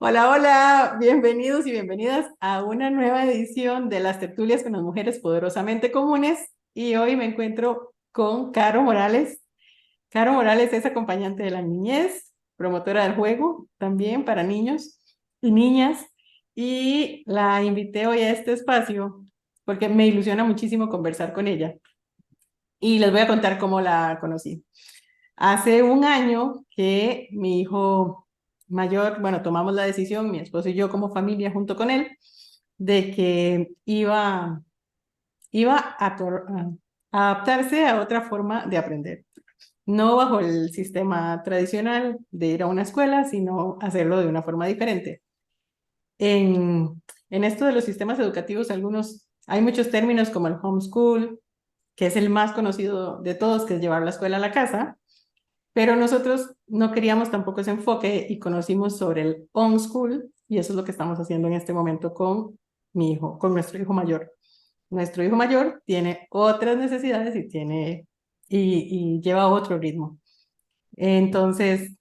Hola, hola, bienvenidos y bienvenidas a una nueva edición de las tertulias con las mujeres poderosamente comunes. Y hoy me encuentro con Caro Morales. Caro Morales es acompañante de la niñez, promotora del juego también para niños y niñas. Y la invité hoy a este espacio porque me ilusiona muchísimo conversar con ella. Y les voy a contar cómo la conocí. Hace un año que mi hijo mayor, bueno, tomamos la decisión, mi esposo y yo como familia junto con él, de que iba a adaptarse a otra forma de aprender. No bajo el sistema tradicional de ir a una escuela, sino hacerlo de una forma diferente. En esto de los sistemas educativos, hay muchos términos como el homeschool, que es el más conocido de todos, que es llevar la escuela a la casa, pero nosotros no queríamos tampoco ese enfoque y conocimos sobre el homeschool y eso es lo que estamos haciendo en este momento con mi hijo, con nuestro hijo mayor. Nuestro hijo mayor tiene otras necesidades y lleva otro ritmo. Entonces,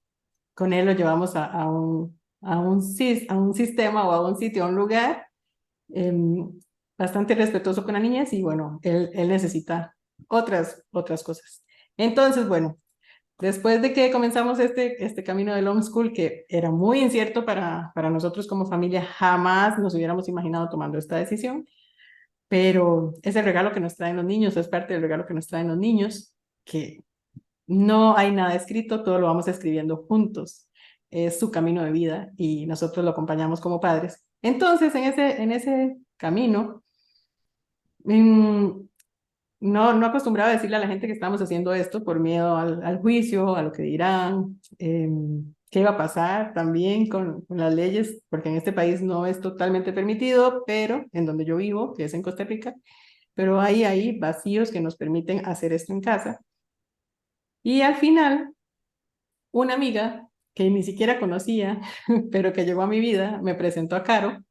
con él lo llevamos a un sistema o a un sitio, a un lugar eh, bastante respetuoso con la niñez y bueno, él necesita otras cosas. Entonces, bueno, después de que comenzamos este camino del homeschool, que era muy incierto para nosotros como familia, jamás nos hubiéramos imaginado tomando esta decisión, pero es el regalo que nos traen los niños, es parte del regalo que nos traen los niños, que no hay nada escrito, todo lo vamos escribiendo juntos, es su camino de vida y nosotros lo acompañamos como padres. Entonces, en ese camino, mm, no acostumbraba a decirle a la gente que estábamos haciendo esto por miedo al juicio, a lo que dirán, qué iba a pasar también con las leyes, porque en este país no es totalmente permitido, pero en donde yo vivo, que es en Costa Rica, pero hay vacíos que nos permiten hacer esto en casa. Y al final, una amiga que ni siquiera conocía, pero que llegó a mi vida, me presentó a Caro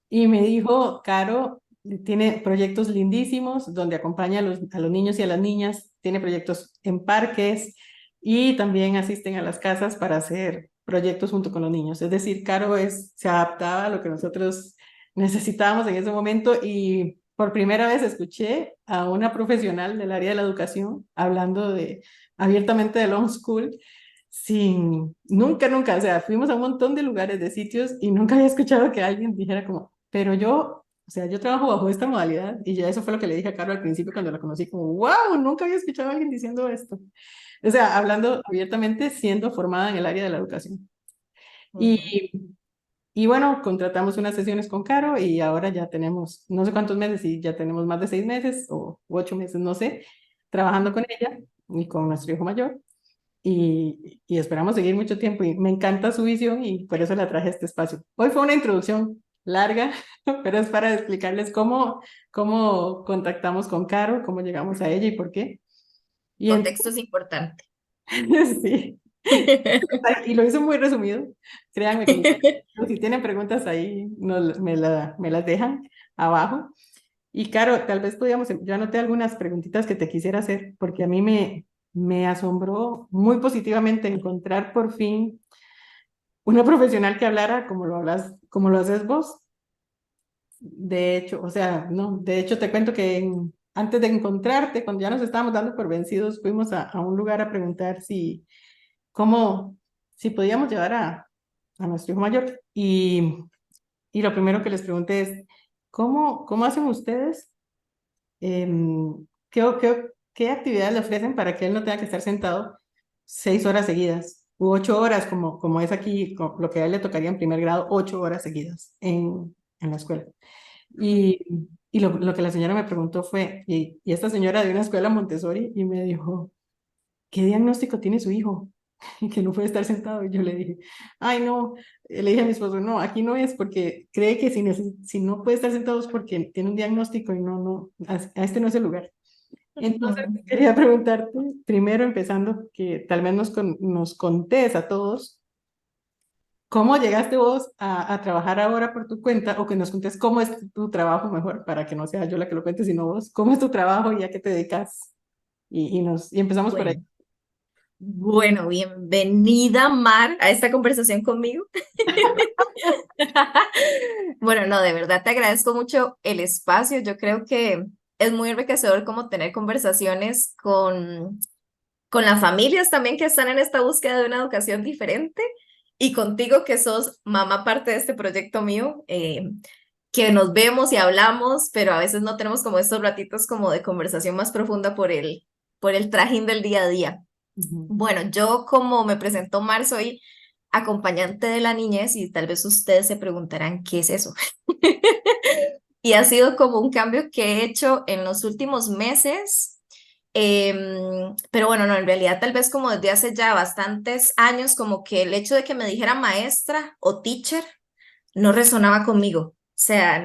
y me dijo, Caro, tiene proyectos lindísimos donde acompaña a los niños y a las niñas, tiene proyectos en parques y también asisten a las casas para hacer proyectos junto con los niños. Es decir, Caro se adaptaba a lo que nosotros necesitábamos en ese momento y por primera vez escuché a una profesional del área de la educación hablando abiertamente del homeschool nunca, o sea, fuimos a un montón de lugares, de sitios y nunca había escuchado que alguien dijera como, pero yo, o sea, yo trabajo bajo esta modalidad y ya eso fue lo que le dije a Caro al principio cuando la conocí, como, wow, nunca había escuchado a alguien diciendo esto. O sea, hablando abiertamente, siendo formada en el área de la educación. Ujú. Y, y bueno, contratamos unas sesiones con Caro y ahora ya tenemos no sé cuántos meses y ya tenemos más de 6 meses o 8 meses, no sé, trabajando con ella y con nuestro hijo mayor y esperamos seguir mucho tiempo y me encanta su visión y por eso la traje a este espacio. Hoy fue una introducción larga, pero es para explicarles cómo contactamos con Caro, cómo llegamos a ella y por qué. Y Contexto es importante. sí, y lo hizo muy resumido. Créanme que si tienen preguntas ahí, me las dejan abajo. Y Caro, tal vez podíamos, yo anoté algunas preguntitas que te quisiera hacer, porque a mí me asombró muy positivamente encontrar por fin una profesional que hablara como lo hablas, como lo haces vos. De hecho, o sea, no, de hecho te cuento que antes de encontrarte, cuando ya nos estábamos dando por vencidos, fuimos a un lugar a preguntar cómo, si podíamos llevar a nuestro hijo mayor. Y lo primero que les pregunté es, ¿cómo hacen ustedes? ¿Qué actividades le ofrecen para que él no tenga que estar sentado 6 horas seguidas u 8 horas, como es aquí, lo que a él le tocaría en primer grado, 8 horas seguidas en la escuela? Y lo que la señora me preguntó fue, y esta señora de una escuela Montessori, y me dijo, ¿qué diagnóstico tiene su hijo? Y que no puede estar sentado. Y yo le dije, ay, no, le dije a mi esposo, no, aquí no es porque cree que si no puede estar sentado es porque tiene un diagnóstico y a este no es el lugar. Entonces, Ujú. quería preguntarte, primero empezando, que tal vez nos contés a todos, ¿cómo llegaste vos a trabajar ahora por tu cuenta? O que nos contés cómo es tu trabajo mejor, para que no sea yo la que lo cuente, sino vos. ¿Cómo es tu trabajo y a qué te dedicas? Y empezamos por ahí. Bueno, Bueno, bienvenida, Mar, a esta conversación conmigo. Bueno, no, de verdad te agradezco mucho el espacio. Yo creo que es muy enriquecedor como tener conversaciones con las familias también que están en esta búsqueda de una educación diferente y contigo que sos mamá parte de este proyecto mío, que nos vemos y hablamos, pero a veces no tenemos como estos ratitos como de conversación más profunda por el trajín del día a día. Ujú. Bueno, yo como me presentó Mar, soy acompañante de la niñez y tal vez ustedes se preguntarán qué es eso. Y ha sido como un cambio que he hecho en los últimos meses. Pero bueno, no, en realidad tal vez como desde hace ya bastantes años, como que el hecho de que me dijera maestra o teacher no resonaba conmigo. O sea,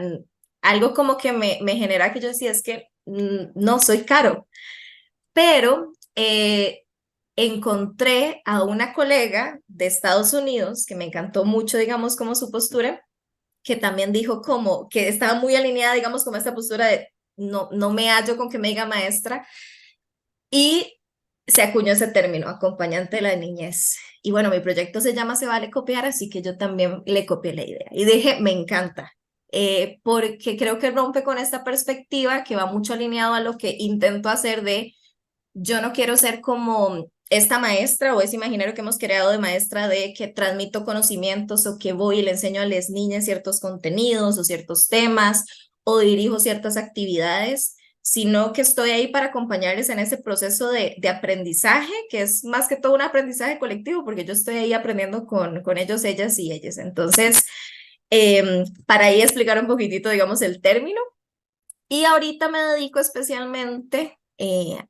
algo como que me genera que yo decía, es que no soy Caro, pero encontré a una colega de Estados Unidos que me encantó mucho, digamos, como su postura, que también dijo como que estaba muy alineada, digamos, como esta postura de no me hallo con que me diga maestra, y se acuñó ese término, acompañante de la niñez. Y bueno, mi proyecto se llama Se Vale Copiar, así que yo también le copié la idea. Y dije, me encanta, porque creo que rompe con esta perspectiva que va mucho alineado a lo que intento hacer de yo no quiero ser como esta maestra o ese imaginario que hemos creado de maestra de que transmito conocimientos o que voy y le enseño a las niñas ciertos contenidos o ciertos temas o dirijo ciertas actividades, sino que estoy ahí para acompañarles en ese proceso de aprendizaje, que es más que todo un aprendizaje colectivo, porque yo estoy ahí aprendiendo con ellos, ellas y ellas. Entonces, para ahí explicar un poquitito, digamos, el término. Y ahorita me dedico especialmente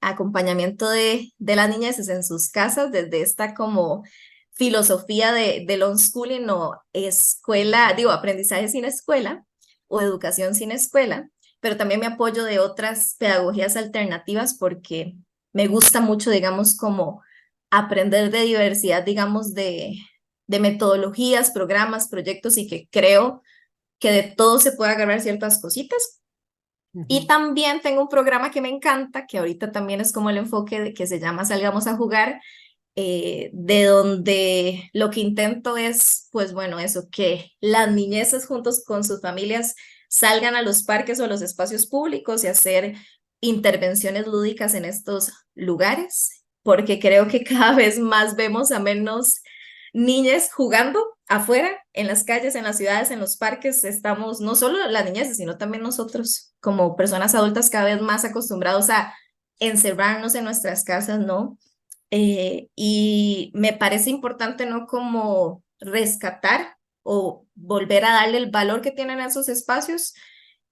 a acompañamiento de las niñeces en sus casas, desde esta como filosofía del unschooling o escuela, digo, aprendizaje sin escuela o educación sin escuela, pero también me apoyo de otras pedagogías alternativas porque me gusta mucho, digamos, como aprender de diversidad, digamos, de metodologías, programas, proyectos y que creo que de todo se puede agarrar ciertas cositas. Y Ujú. también tengo un programa que me encanta, que ahorita también es como el enfoque de que se llama Salgamos a Jugar, de donde lo que intento es, pues bueno, eso, que las niñeces juntos con sus familias salgan a los parques o a los espacios públicos y hacer intervenciones lúdicas en estos lugares, porque creo que cada vez más vemos a menos niñas jugando afuera, en las calles, en las ciudades, en los parques. Estamos, no solo las niñas, sino también nosotros, como personas adultas, cada vez más acostumbrados a encerrarnos en nuestras casas, ¿no? Y me parece importante, ¿no? Como rescatar o volver a darle el valor que tienen esos espacios.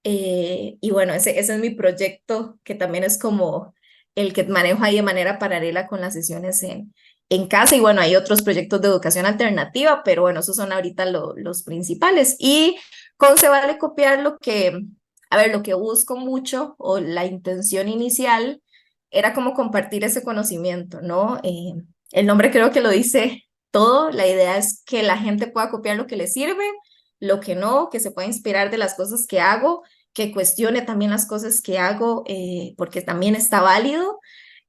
Y bueno, ese es mi proyecto, que también es como el que manejo ahí de manera paralela con las sesiones en casa. Y bueno, hay otros proyectos de educación alternativa, pero bueno, esos son ahorita los principales. Y con Se Vale Copiar lo que, a ver, lo que busco mucho o la intención inicial era como compartir ese conocimiento, ¿no? El nombre creo que lo dice todo. La idea es que la gente pueda copiar lo que le sirve, lo que no, que se pueda inspirar de las cosas que hago, que cuestione también las cosas que hago, porque también está válido.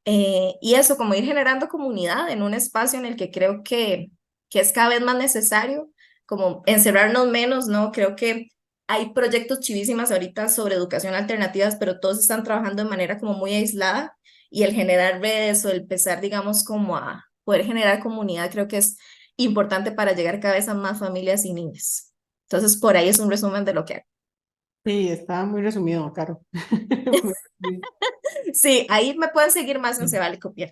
Y eso, como ir generando comunidad en un espacio en el que creo que es cada vez más necesario, como encerrarnos menos, ¿no? Creo que hay proyectos chivísimas ahorita sobre educación alternativas, pero todos están trabajando de manera como muy aislada, y el generar redes o el empezar, digamos, como a poder generar comunidad, creo que es importante para llegar cada vez a más familias y niños. Entonces, por ahí es un resumen de lo que hago. Sí, está muy resumido, Caro. Muy resumido. Sí, ahí me pueden seguir más en Se Vale Copiar.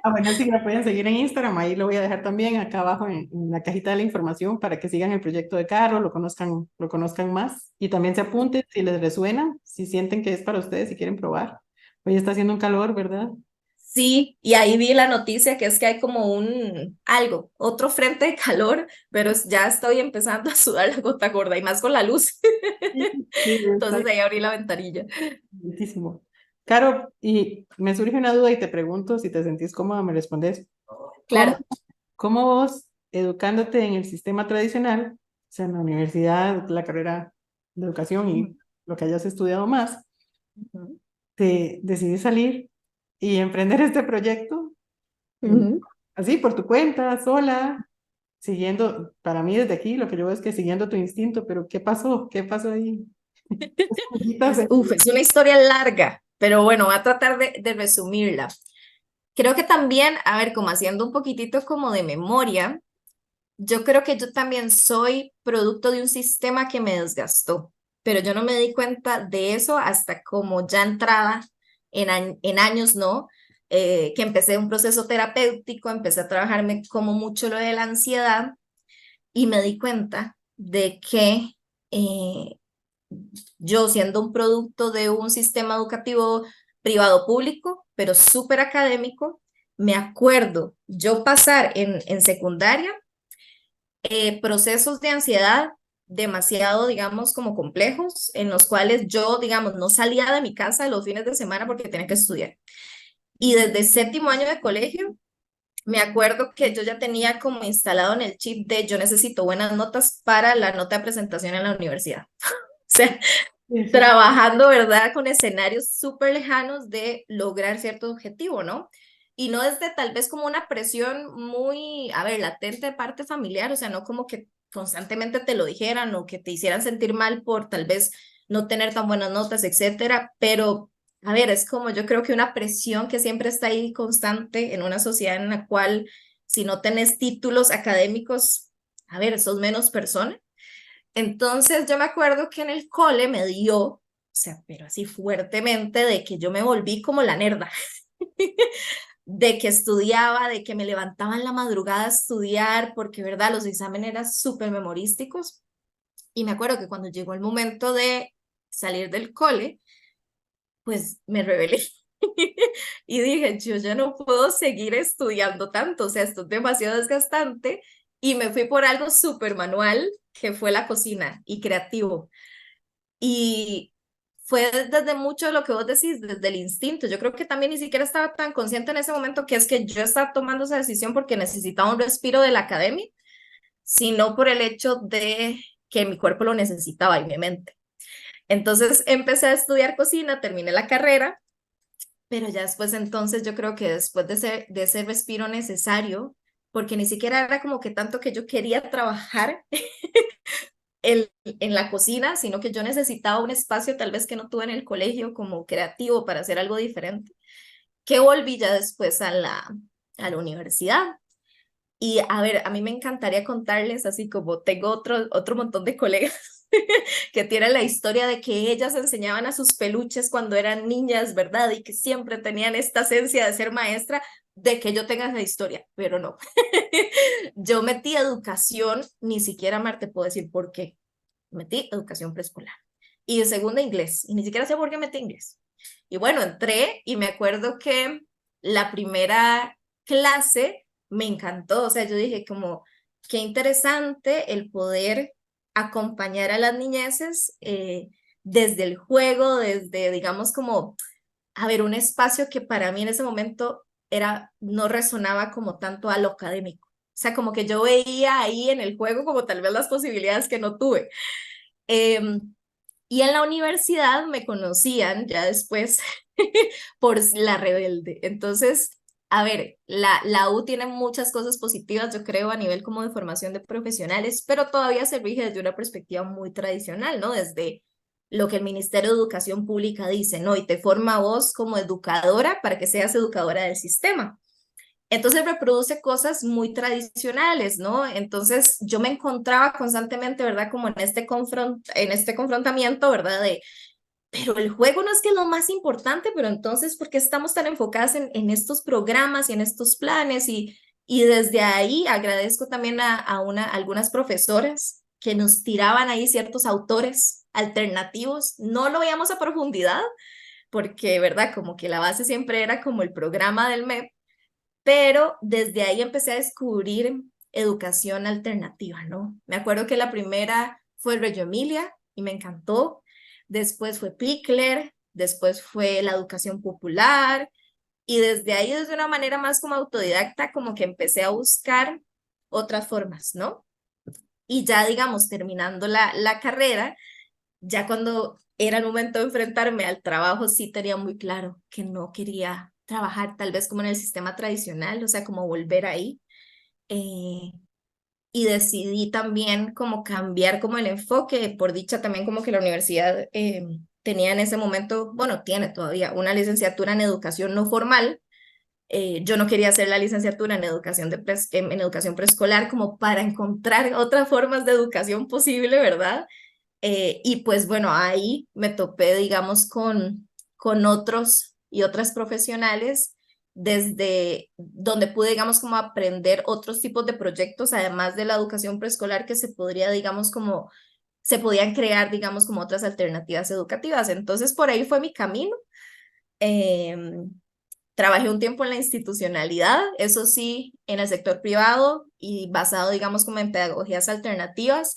Ah, bueno, sí, me pueden seguir en Instagram, ahí lo voy a dejar también acá abajo en la cajita de la información para que sigan el proyecto de Caro, lo conozcan más y también se apunten si les resuena, si sienten que es para ustedes, si quieren probar. Hoy está haciendo un calor, ¿verdad? Sí, y ahí vi la noticia que es que hay como otro frente de calor, pero ya estoy empezando a sudar la gota gorda y más con la luz. Sí, sí, está Entonces ahí abrí la ventanilla. muchísimo. Caro, y me surge una duda y te pregunto si te sentís cómoda, me respondes. ¿Cómo, Claro. cómo vos, educándote en el sistema tradicional, o sea, en la universidad, la carrera de educación Ujú, y lo que hayas estudiado más, ujú, te decidí salir y emprender este proyecto? Ujú. así por tu cuenta, sola, siguiendo, para mí desde aquí lo que yo veo es que siguiendo tu instinto, pero ¿qué pasó? ¿Qué pasó ahí? Cositas Es una historia larga, pero bueno, voy a tratar de resumirla. Creo que también, a ver, como haciendo un poquitito como de memoria, yo creo que yo también soy producto de un sistema que me desgastó, pero yo no me di cuenta de eso hasta como ya entrada en años, ¿no? Que empecé un proceso terapéutico, empecé a trabajarme como mucho lo de la ansiedad y me di cuenta de que eh, yo siendo un producto de un sistema educativo privado público, pero súper académico, me acuerdo yo pasar en secundaria procesos de ansiedad demasiado, digamos, como complejos, en los cuales yo, digamos, no salía de mi casa los fines de semana porque tenía que estudiar. Y desde séptimo año de colegio, me acuerdo que yo ya tenía como instalado en el chip de yo necesito buenas notas para la nota de presentación en la universidad. O sea, sí, sí. trabajando, ¿verdad? Con escenarios súper lejanos de lograr cierto objetivo, ¿no? Y no desde tal vez como una presión muy, a ver, latente de parte familiar, o sea, no como que constantemente te lo dijeran o que te hicieran sentir mal por tal vez no tener tan buenas notas, etcétera, pero a ver, es como yo creo que una presión que siempre está ahí constante en una sociedad en la cual si no tenés títulos académicos, a ver, sos menos persona. Entonces yo me acuerdo que en el cole me dio, o sea, pero así fuertemente, de que yo me volví como la nerda, de que estudiaba, de que me levantaba en la madrugada a estudiar, porque, ¿verdad? Los exámenes eran súper memorísticos. Y me acuerdo que cuando llegó el momento de salir del cole, pues me rebelé. Y dije, yo ya no puedo seguir estudiando tanto, o sea, esto es demasiado desgastante. Y me fui por algo súper manual, que fue la cocina y creativo. Y fue desde mucho de lo que vos decís, desde el instinto. Yo creo que también ni siquiera estaba tan consciente en ese momento que es que yo estaba tomando esa decisión porque necesitaba un respiro de la academia, sino por el hecho de que mi cuerpo lo necesitaba y mi mente. Entonces empecé a estudiar cocina, terminé la carrera, pero ya después entonces yo creo que después de ese respiro necesario, porque ni siquiera era como que tanto que yo quería trabajar en la cocina, sino que yo necesitaba un espacio tal vez que no tuve en el colegio como creativo para hacer algo diferente, que volví ya después a la universidad. Y a ver, a mí me encantaría contarles, así como tengo otro montón de colegas que tienen la historia de que ellas enseñaban a sus peluches cuando eran niñas, ¿verdad? Y que siempre tenían esta esencia de ser maestra, de que yo tenga esa historia, pero no. Yo metí educación, ni siquiera Marte puedo decir por qué. Metí educación preescolar. Y de segunda inglés. Y ni siquiera sé por qué metí inglés. Y bueno, entré y me acuerdo que la primera clase me encantó. O sea, yo dije como, qué interesante el poder acompañar a las niñeces desde el juego, desde, digamos, como, a ver, un espacio que para mí en ese momento era, no resonaba como tanto a lo académico. O sea, como que yo veía ahí en el juego como tal vez las posibilidades que no tuve. Em, y en la universidad me conocían ya después por la rebelde. Entonces, a ver, la U tiene muchas cosas positivas, yo creo, a nivel como de formación de profesionales, pero todavía se rige desde una perspectiva muy tradicional, ¿no? Desde lo que el Ministerio de Educación Pública dice, ¿no? Y te forma a vos como educadora para que seas educadora del sistema. Entonces reproduce cosas muy tradicionales, ¿no? Entonces yo me encontraba constantemente, ¿verdad? Como en este confrontamiento, ¿verdad? De, pero el juego no es que es lo más importante, pero entonces, ¿por qué estamos tan enfocadas en estos programas y en estos planes? Y desde ahí agradezco también algunas profesoras que nos tiraban ahí ciertos autores alternativos. No lo veíamos a profundidad, porque, ¿verdad? Como que la base siempre era como el programa del MEP, pero desde ahí empecé a descubrir educación alternativa, ¿no? Me acuerdo que la primera fue el Reggio Emilia y me encantó, después fue Pickler, después fue la educación popular y desde ahí, desde una manera más como autodidacta, como que empecé a buscar otras formas, ¿no? Y ya, digamos, terminando la carrera, ya cuando era el momento de enfrentarme al trabajo, sí tenía muy claro que no quería trabajar tal vez como en el sistema tradicional, o sea, como volver ahí. Eh, y decidí también como cambiar como el enfoque, por dicha también como que la universidad tenía en ese momento, bueno, tiene todavía una licenciatura en educación no formal. Yo no quería hacer la licenciatura en educación, en educación preescolar como para encontrar otras formas de educación posible, ¿verdad? Y pues bueno, ahí me topé, digamos, con otros y otras profesionales desde donde pude, digamos, como aprender otros tipos de proyectos, además de la educación preescolar, que se podría, digamos, como, se podían crear, digamos, como otras alternativas educativas. Entonces, por ahí fue mi camino. Trabajé un tiempo en la institucionalidad, eso sí, en el sector privado y basado, digamos, como en pedagogías alternativas.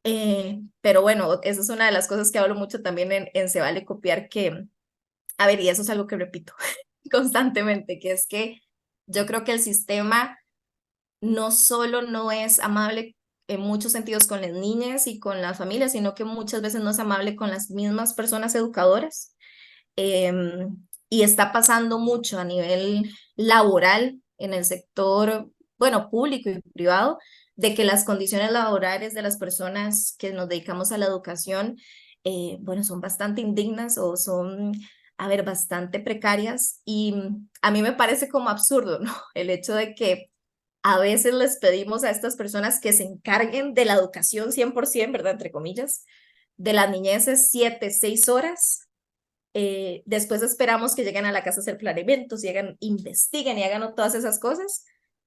Pero bueno, esa es una de las cosas que hablo mucho también en Se Vale Copiar, que, a ver, y eso es algo que repito constantemente, que es que yo creo que el sistema no solo no es amable en muchos sentidos con las niñas y con las familias, sino que muchas veces no es amable con las mismas personas educadoras. Y está pasando mucho a nivel laboral en el sector, bueno, público y privado, de que las condiciones laborales de las personas que nos dedicamos a la educación, bueno, son bastante indignas o son, a ver, bastante precarias. Y a mí me parece como absurdo, ¿no? El hecho de que a veces les pedimos a estas personas que se encarguen de la educación 100%, ¿verdad? Entre comillas, de las niñeces 7, 6 horas. Después esperamos que lleguen a la casa a hacer planeamientos, lleguen, investiguen y hagan todas esas cosas,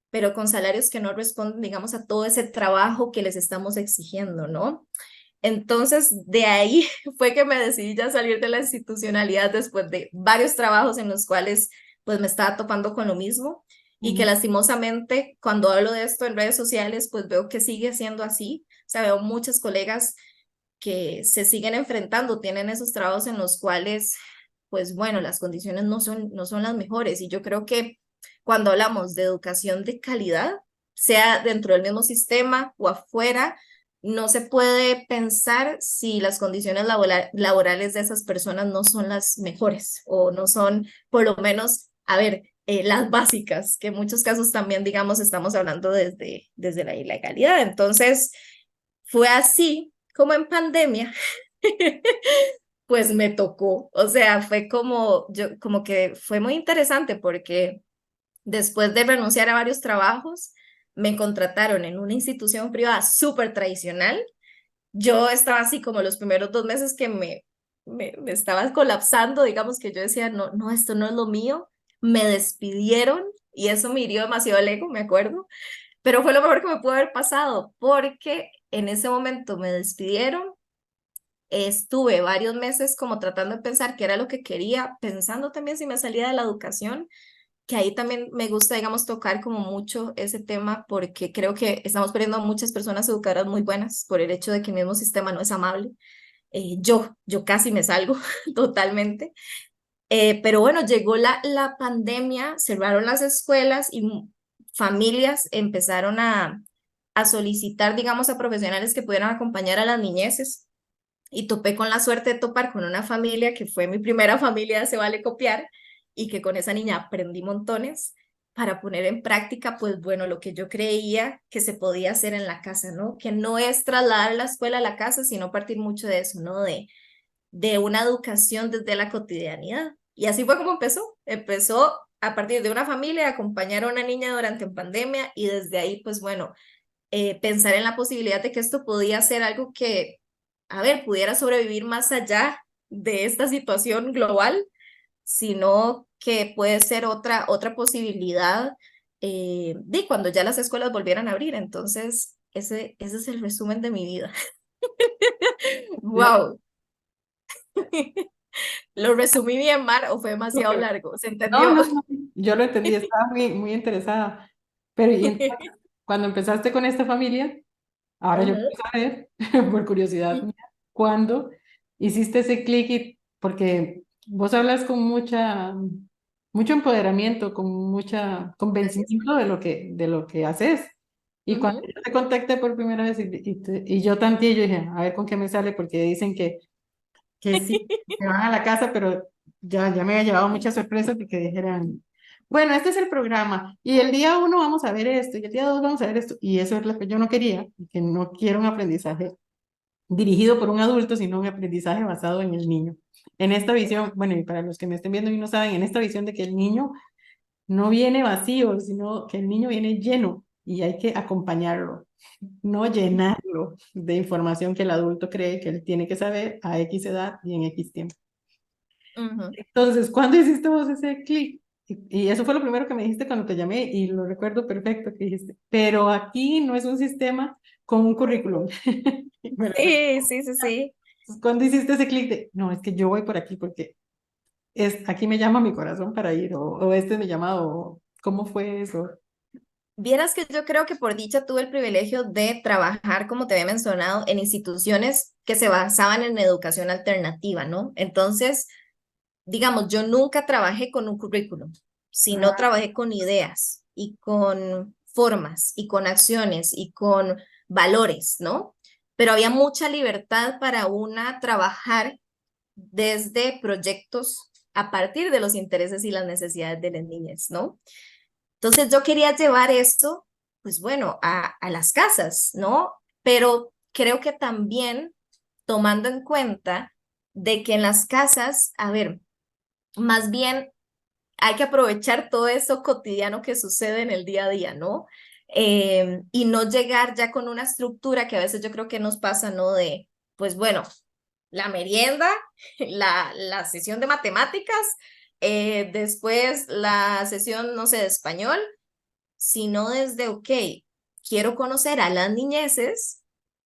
pero con salarios que no responden, digamos, a todo ese trabajo que les estamos exigiendo, ¿no? Entonces, de ahí fue que me decidí ya salir de la institucionalidad después de varios trabajos en los cuales pues me estaba topando con lo mismo y que Ujú. lastimosamente cuando hablo de esto en redes sociales pues veo que sigue siendo así. O sea, veo muchos colegas que se siguen enfrentando, tienen esos trabajos en los cuales, pues bueno, las condiciones no son las mejores. Y yo creo que cuando hablamos de educación de calidad, sea dentro del mismo sistema o afuera, no se puede pensar si las condiciones laborales de esas personas no son las mejores o no son, por lo menos, a ver, las básicas, que en muchos casos también, digamos, estamos hablando desde la ilegalidad. Entonces, fue así como en pandemia, pues me tocó. O sea, fue como, yo, como que fue muy interesante porque después de renunciar a varios trabajos, me contrataron en una institución privada súper tradicional. Yo estaba así como los primeros 2 meses que me estaba colapsando, digamos que yo decía, no, no, esto no es lo mío. Me despidieron y eso me hirió demasiado el ego, me acuerdo, pero fue lo mejor que me pudo haber pasado porque en ese momento me despidieron. Estuve varios meses como tratando de pensar qué era lo que quería, pensando también si me salía de la educación, que ahí también me gusta, digamos, tocar como mucho ese tema porque creo que estamos perdiendo a muchas personas educadoras muy buenas por el hecho de que el mismo sistema no es amable. Yo casi me salgo totalmente. Pero bueno, llegó la pandemia, cerraron las escuelas y familias empezaron a solicitar, digamos, a profesionales que pudieran acompañar a las niñeces y topé con la suerte de topar con una familia que fue mi primera familia, Se Vale Copiar, y que con esa niña aprendí montones para poner en práctica, pues bueno, lo que yo creía que se podía hacer en la casa, ¿no? Que no es trasladar la escuela a la casa, sino partir mucho de eso, ¿no? De una educación desde la cotidianidad. Y así fue como empezó. Empezó a partir de una familia, acompañar a una niña durante pandemia y desde ahí, pues bueno, pensar en la posibilidad de que esto podía ser algo que, a ver, pudiera sobrevivir más allá de esta situación global, sino que puede ser otra posibilidad de cuando ya las escuelas volvieran a abrir. Entonces, ese es el resumen de mi vida. Ya. ¡Wow! ¿Lo resumí bien, Mar, o fue demasiado Súper. largo? ¿Se No, entendió? no, no, yo lo entendí, estaba muy, muy interesada. Pero y entonces, cuando empezaste con esta familia, ahora yo Ajá. quiero saber, por curiosidad mía, ¿cuándo hiciste ese clic? Porque vos hablas con mucho empoderamiento, con mucha Gracias. convencimiento de lo que haces. Y cuando Ujú. yo te contacté por primera vez y yo tanteé, yo dije, a ver con qué me sale, porque dicen que sí, que van a la casa, pero ya me había llevado muchas sorpresas porque dijeran, bueno, este es el programa, y el día uno vamos a ver esto, y el día dos vamos a ver esto, y eso es lo que yo no quería, que no quiero un aprendizaje dirigido por un adulto, sino un aprendizaje basado en el niño. En esta visión, bueno, y para los que me estén viendo y no saben, en esta visión de que el niño no viene vacío, sino que el niño viene lleno y hay que acompañarlo, no llenarlo de información que el adulto cree que él tiene que saber a X edad y en X tiempo. Ujú. Entonces, ¿cuándo hiciste vos ese clic? Y eso fue lo primero que me dijiste cuando te llamé y lo recuerdo perfecto que dijiste, pero aquí no es un sistema con un currículum. ¿Verdad? Sí, sí, sí, sí. ¿Cuándo hiciste ese clic de, no, es que yo voy por aquí porque aquí me llama mi corazón para ir o este me llama o cómo fue eso? Vieras que yo creo que por dicha tuve el privilegio de trabajar, como te había mencionado, en instituciones que se basaban en educación alternativa, ¿no? Entonces, digamos, yo nunca trabajé con un currículum, sino Ah, trabajé con ideas y con formas y con acciones y con valores, ¿no? Pero había mucha libertad para una trabajar desde proyectos a partir de los intereses y las necesidades de las niñas, ¿no? Entonces yo quería llevar eso, pues bueno, a las casas, ¿no? Pero creo que también tomando en cuenta de que en las casas, a ver, más bien hay que aprovechar todo eso cotidiano que sucede en el día a día, ¿no? Y no llegar ya con una estructura que a veces yo creo que nos pasa, ¿no? De, pues bueno, la merienda, la sesión de matemáticas, después la sesión, no sé, de español, sino desde, ok, quiero conocer a las niñeces,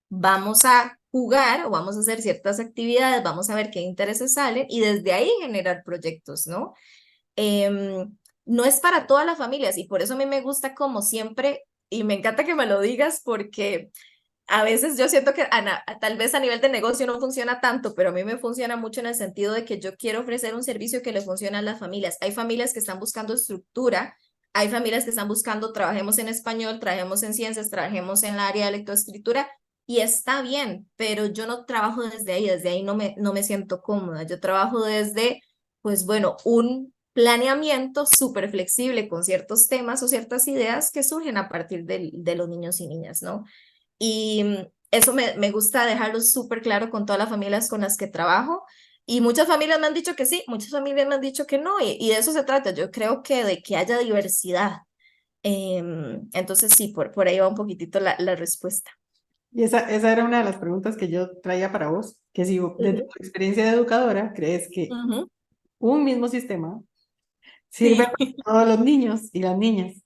vamos a jugar o vamos a hacer ciertas actividades, vamos a ver qué intereses salen y desde ahí generar proyectos, ¿no? No es para todas las familias y por eso a mí me gusta como siempre y me encanta que me lo digas porque a veces yo siento que tal vez a nivel de negocio no funciona tanto, pero a mí me funciona mucho en el sentido de que yo quiero ofrecer un servicio que le funcione a las familias. Hay familias que están buscando estructura, hay familias que están buscando, trabajemos en español, trabajemos en ciencias, trabajemos en el área de lectoescritura y está bien, pero yo no trabajo desde ahí no me siento cómoda. Yo trabajo desde, pues bueno, un planeamiento súper flexible con ciertos temas o ciertas ideas que surgen a partir de los niños y niñas, ¿no? Y eso me gusta dejarlo súper claro con todas las familias con las que trabajo. Y muchas familias me han dicho que sí, muchas familias me han dicho que no, y de eso se trata. Yo creo que de que haya diversidad. Entonces sí, por ahí va un poquitito la respuesta. y esa era una de las preguntas que yo traía para vos, que si desde Ujú, tu experiencia de educadora crees que ujú. un mismo sistema sirve Sí. para todos los niños y las niñas.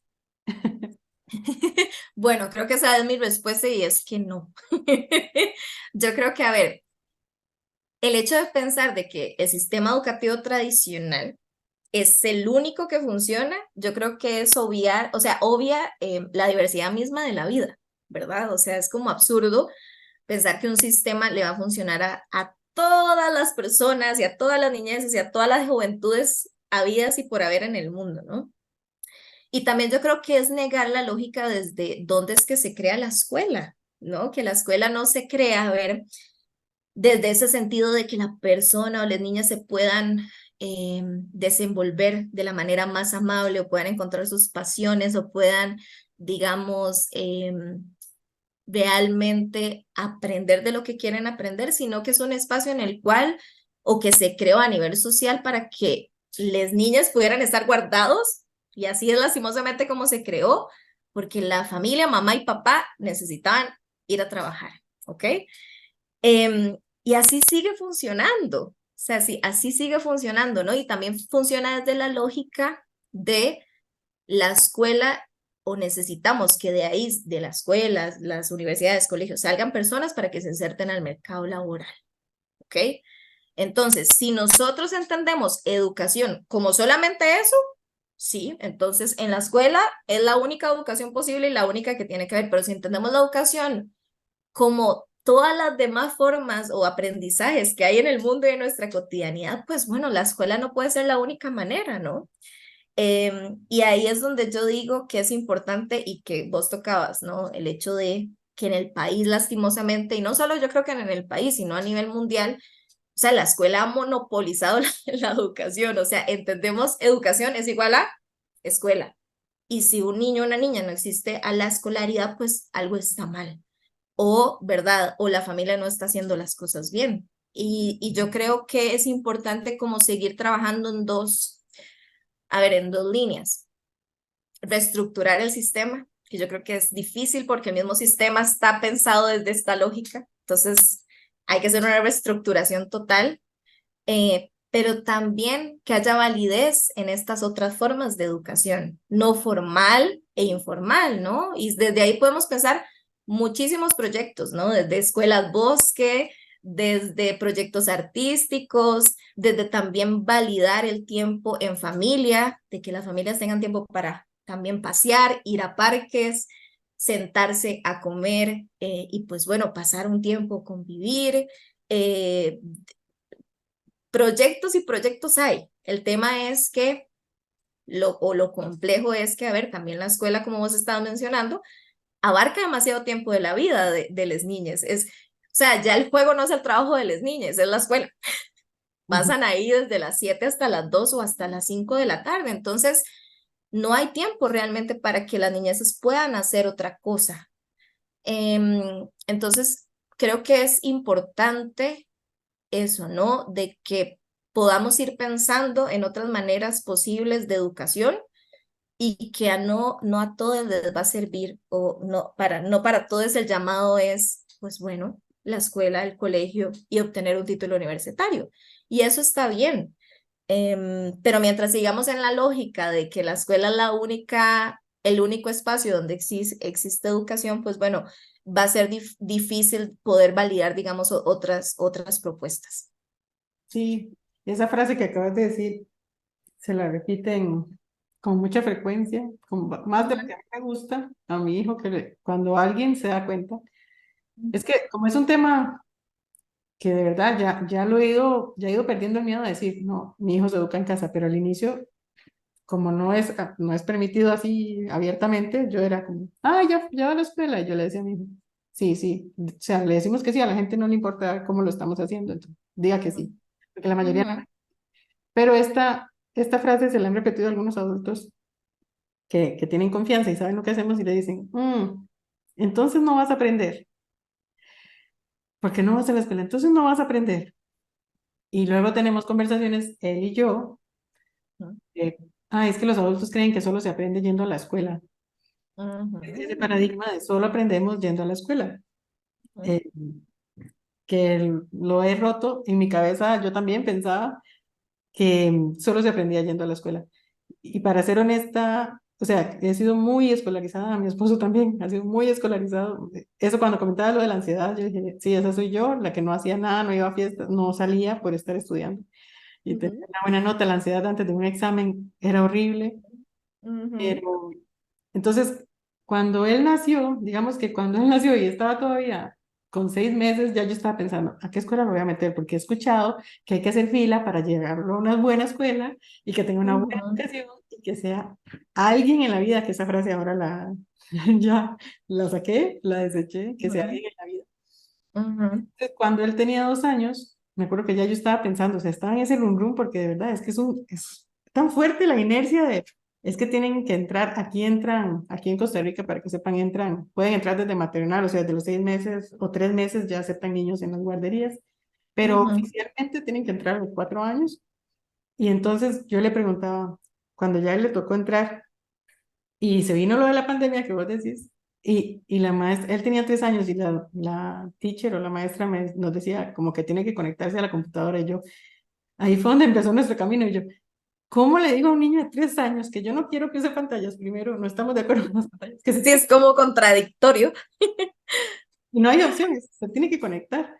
Bueno, creo que esa es mi respuesta y es que no. Yo creo que, a ver, el hecho de pensar de que el sistema educativo tradicional es el único que funciona, yo creo que es obviar, o sea, obvia la diversidad misma de la vida, ¿verdad? O sea, es como absurdo pensar que un sistema le va a funcionar a todas las personas y a todas las niñeces y a todas las juventudes habidas y por haber en el mundo, ¿no? Y también yo creo que es negar la lógica desde dónde es que se crea la escuela, ¿no? Que la escuela no se crea, a ver, desde ese sentido de que la persona o las niñas se puedan desenvolver de la manera más amable o puedan encontrar sus pasiones o puedan, digamos, realmente aprender de lo que quieren aprender, sino que es un espacio en el cual o que se creó a nivel social para que las niñas pudieran estar guardados y así es lastimosamente como se creó, porque la familia, mamá y papá necesitaban ir a trabajar, ¿ok? Y así sigue funcionando, o sea, sí, así sigue funcionando, ¿no? Y también funciona desde la lógica de la escuela o necesitamos que de ahí, de las escuelas, las universidades, colegios, salgan personas para que se inserten al mercado laboral, ¿ok? Entonces, si nosotros entendemos educación como solamente eso, sí, entonces en la escuela es la única educación posible y la única que tiene que ver, pero si entendemos la educación como todas las demás formas o aprendizajes que hay en el mundo y en nuestra cotidianidad, pues bueno, la escuela no puede ser la única manera, ¿no? Y ahí es donde yo digo que es importante y que vos tocabas, ¿no? El hecho de que en el país, lastimosamente, y no solo yo creo que en el país, sino a nivel mundial, o sea, la escuela ha monopolizado la educación, o sea, entendemos educación es igual a escuela. Y si un niño o una niña no existe a la escolaridad, pues algo está mal. O, ¿verdad? O la familia no está haciendo las cosas bien. Y yo creo que es importante como seguir trabajando en dos, a ver, en dos líneas. Reestructurar el sistema, que yo creo que es difícil porque el mismo sistema está pensado desde esta lógica. Entonces, hay que hacer una reestructuración total, pero también que haya validez en estas otras formas de educación, no formal e informal, ¿no? Y desde ahí podemos pensar muchísimos proyectos, ¿no? Desde escuelas bosque, desde proyectos artísticos, desde también validar el tiempo en familia, de que las familias tengan tiempo para también pasear, ir a parques, sentarse a comer y pues bueno, pasar un tiempo, convivir. Eh, Proyectos y proyectos hay. El tema es que, lo complejo es que, a ver, también la escuela, como vos estabas mencionando, abarca demasiado tiempo de la vida de las niñas. O sea, ya el juego no es el trabajo de las niñas, es la escuela. Ujú. Pasan ahí desde las 7 hasta las 2 o hasta las 5 de la tarde. Entonces, no hay tiempo realmente para que las niñeces puedan hacer otra cosa. Entonces, creo que es importante eso, ¿no? De que podamos ir pensando en otras maneras posibles de educación y que no a todos les va a servir o no para todos el llamado es, pues bueno, la escuela, el colegio y obtener un título universitario. Y eso está bien. Pero mientras sigamos en la lógica de que la escuela es el único espacio donde existe educación, pues bueno, va a ser difícil poder validar, digamos, otras propuestas. Sí, esa frase que acabas de decir se la repiten con mucha frecuencia, más de lo que Ujú, a mí me gusta, a mi hijo, cuando alguien se da cuenta, es que como es un tema que de verdad ya ya he ido perdiendo el miedo a decir, no, mi hijo se educa en casa, pero al inicio, como no es permitido así abiertamente, yo era como, ya va a la escuela, y yo le decía a mi hijo, sí, sí, o sea, le decimos que sí, a la gente no le importa cómo lo estamos haciendo, entonces diga que sí, porque la mayoría no. ujú, Pero esta frase se la han repetido algunos adultos que tienen confianza y saben lo que hacemos y le dicen, entonces no vas a aprender, porque no vas a la escuela, entonces no vas a aprender. Y luego tenemos conversaciones, él y yo, ujú, de, es que los adultos creen que solo se aprende yendo a la escuela. Ese ujú, paradigma de solo aprendemos yendo a la escuela, ujú, eh, lo he roto en mi cabeza, yo también pensaba que solo se aprendía yendo a la escuela. Y para ser honesta, o sea, he sido muy escolarizada, mi esposo también ha sido muy escolarizado. Eso cuando comentaba lo de la ansiedad, yo dije, sí, esa soy yo, la que no hacía nada, no iba a fiestas, no salía por estar estudiando. Y tenía ujú, una buena nota, la ansiedad antes de un examen era horrible. ujú, Pero entonces, cuando él nació, digamos que cuando él nació y estaba todavía con 6 meses, ya yo estaba pensando, ¿a qué escuela lo voy a meter? Porque he escuchado que hay que hacer fila para llevarlo a una buena escuela y que tenga una buena ujú, educación y que sea alguien en la vida, que esa frase ahora ya la saqué, la deseché, que sea ujú, alguien en la vida. ujú, Entonces, cuando él tenía 2 años, me acuerdo que ya yo estaba pensando, o sea, estaba en ese rum rum porque de verdad es que es tan fuerte la inercia es que tienen que entrar, aquí en Costa Rica, para que sepan, pueden entrar desde maternal, o sea, desde los 6 meses o 3 meses ya aceptan niños en las guarderías, pero ujú, oficialmente tienen que entrar a los 4 años. Y entonces yo le preguntaba, cuando ya a él le tocó entrar, y se vino lo de la pandemia que vos decís, y la maestra, él tenía 3 años y la teacher o la maestra nos decía como que tiene que conectarse a la computadora y yo, ahí fue donde empezó nuestro camino y yo, ¿cómo le digo a un niño de 3 años que yo no quiero que use pantallas? Primero, no estamos de acuerdo con las pantallas, que se sí, tiene, es como contradictorio. y no hay opciones, se tiene que conectar.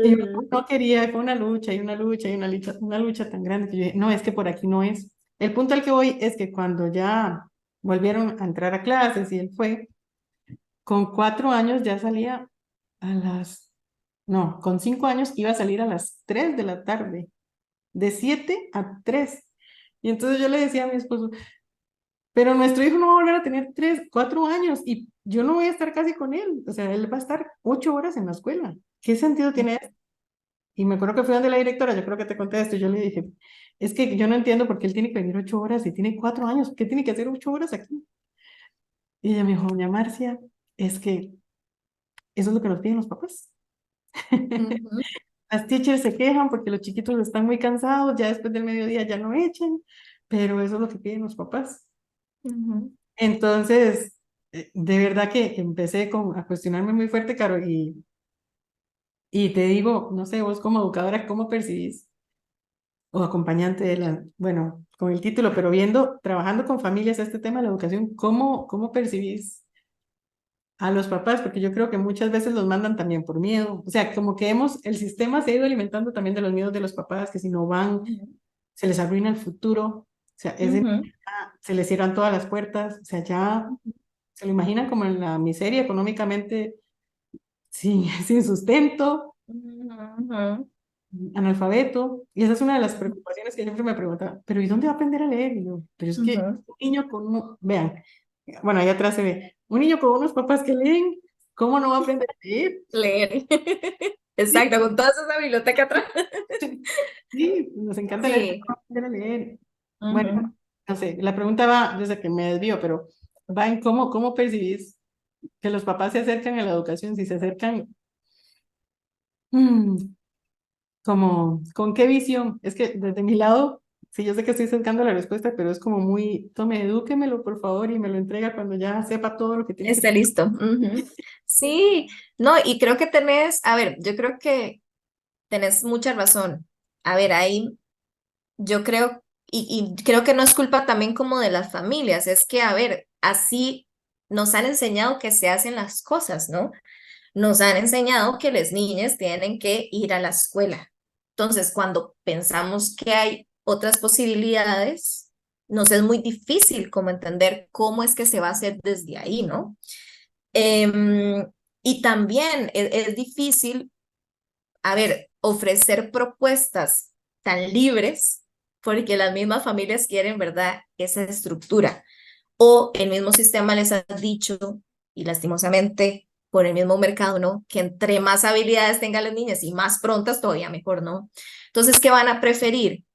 Y yo Ujú, no quería, fue una lucha y una lucha y una lucha tan grande que yo dije, no, es que por aquí no es. El punto al que voy es que cuando ya volvieron a entrar a clases y él fue, con 4 años ya salía a no, con 5 años iba a salir a las 3 de la tarde, de 7 a 3. Y entonces yo le decía a mi esposo, pero nuestro hijo no va a volver a tener 3, 4 años y yo no voy a estar casi con él. O sea, él va a estar 8 horas en la escuela. ¿Qué sentido tiene esto? Y me acuerdo que fui donde la directora, yo creo que te conté esto, y yo le dije, es que yo no entiendo por qué él tiene que venir 8 horas y tiene 4 años, ¿qué tiene que hacer 8 horas aquí? Y ella me dijo, doña Marcia, es que eso es lo que nos piden los papás. Ujú, Las teachers se quejan porque los chiquitos están muy cansados, ya después del mediodía ya no echan, pero eso es lo que piden los papás. ujú, Entonces, de verdad que empecé a cuestionarme muy fuerte, Caro, y te digo, no sé, vos como educadora, ¿cómo percibís? O acompañante de bueno, con el título, pero viendo, trabajando con familias este tema de la educación, ¿cómo percibís a los papás? Porque yo creo que muchas veces los mandan también por miedo. O sea, como que el sistema se ha ido alimentando también de los miedos de los papás, que si no van, se les arruina el futuro. O sea, ujú, se les cierran todas las puertas. O sea, ya se lo imaginan como en la miseria económicamente, sin, sin sustento, ujú, analfabeto. Y esa es una de las preocupaciones que siempre me preguntaba, pero ¿y dónde va a aprender a leer? Y yo, pero es que ujú. un niño vean, bueno, ahí atrás se ve, un niño con unos papás que leen, ¿cómo no va a aprender a leer? Leer. Sí, Exacto, con toda esa biblioteca atrás. sí, nos encanta leer, ¿cómo Sí. va a aprender a leer? Bueno, Ujú. no sé, la pregunta va, desde que me desvío, pero va en cómo percibís que los papás se acercan a la educación, si se acercan, mm, como, ¿con qué visión? Es que desde mi lado, sí, yo sé que estoy sesgando la respuesta, pero es como muy, tome, edúquemelo, por favor, y me lo entrega cuando ya sepa todo lo que tiene que Está saber. listo. Ujú. Sí, no, y creo que tenés, a ver, yo creo que tenés mucha razón. A ver, ahí yo creo, y creo que no es culpa también como de las familias, es que, a ver, así nos han enseñado que se hacen las cosas, ¿no? Nos han enseñado que las niñas tienen que ir a la escuela. Entonces, cuando pensamos que hay otras posibilidades, nos es muy difícil como entender cómo es que se va a hacer desde ahí, ¿no? Em, y también es difícil, a ver, ofrecer propuestas tan libres porque las mismas familias quieren, ¿verdad?, esa estructura. O el mismo sistema les ha dicho, y lastimosamente por el mismo mercado, ¿no? Que entre más habilidades tengan las niñas y más prontas, todavía mejor, ¿no? Entonces, ¿qué van a preferir?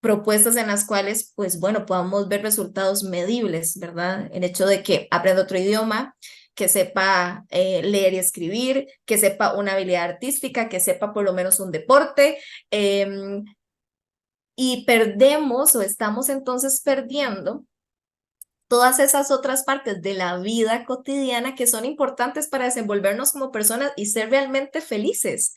Propuestas en las cuales, pues bueno, podamos ver resultados medibles, ¿verdad? El hecho de que aprenda otro idioma, que sepa leer y escribir, que sepa una habilidad artística, que sepa por lo menos un deporte, y perdemos o estamos entonces perdiendo todas esas otras partes de la vida cotidiana que son importantes para desenvolvernos como personas y ser realmente felices.